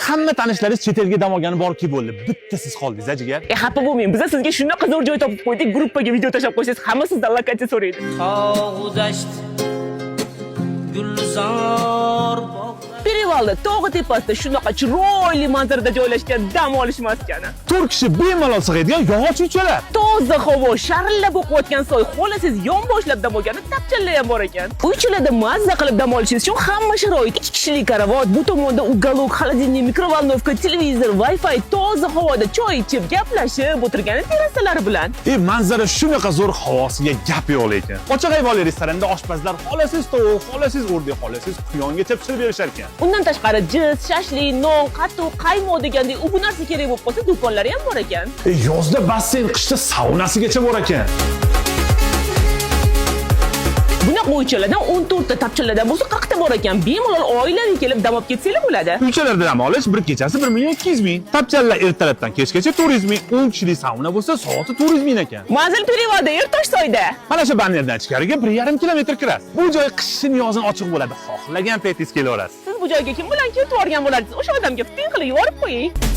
hamma tanishlaringiz chet elga dam olgani borki bo'ldi. Bitta siz qoldingiz, jigar. Xafa bo'lmang. Biz sizga shunaqa zo'r joy topib qo'ydik, gruppaga video tashab qo'ysangiz, hamma sizdan lokatsiya so'raydi. Tog' dasht gulzor Perivalda tog'i tepasida shunaqa chiroyli manzarada joylashgan dam olish maskani. 4 kishi bemalol sig'adigan yog'och uychalar. Toza havo, sharillab oqayotgan soy, xohlasangiz yonboshlab dam olgani tapchanlar ham bor ekan. Uychalarda mazza qilib dam olishingiz uchun hamma sharoit, 2 kishilik karavot, bu tomonda uголок, холодильник, mikrovolnovka, televizor, Wi-Fi, toza havoda choy ichib, gaplashib o'tirgani terasalari bilan. Manzara shunaqa zo'r havosiga gap yo'q lekin. Ochiq ayvonli restoranda oshpazlar xohlasangiz tovuq, xohlasangiz o'rdak, xohlasangiz quyongacha pishirib berishar ekan. Undan tashqari jiz, shashlik, non, qatiq, qaymoq degandek u bu narsa kerak bo'lib qolsa, do'konlari ham bor ekan. Yozda basseyn, qishda saunasigacha bor ekan. Bunaqa uychalardan 14 ta tapchalardan bo'lsa 40 ta bor ekan. Bemalol oilaviy kelib dam olib ketsanglar bo'ladi. Uychalarda dam olish bir kechasi 1,200,000. Tapchalar ertalabdan kechgacha 400,000, 10 kishilik sauna bo'lsa soati 400,000 ekan. Manzil Perivalda, Ertoshsoyda. Mana shu bannerdan ichkariga 1,5 kilometr kirasiz. Bu joy qishin yozin ochiq bo'ladi. Xohlagan paytingiz kelaverasiz. Siz bu joyga kim bilan ketib borgan bo'larsiz? O'sha odamga fiting qilib yuborib qo'ying.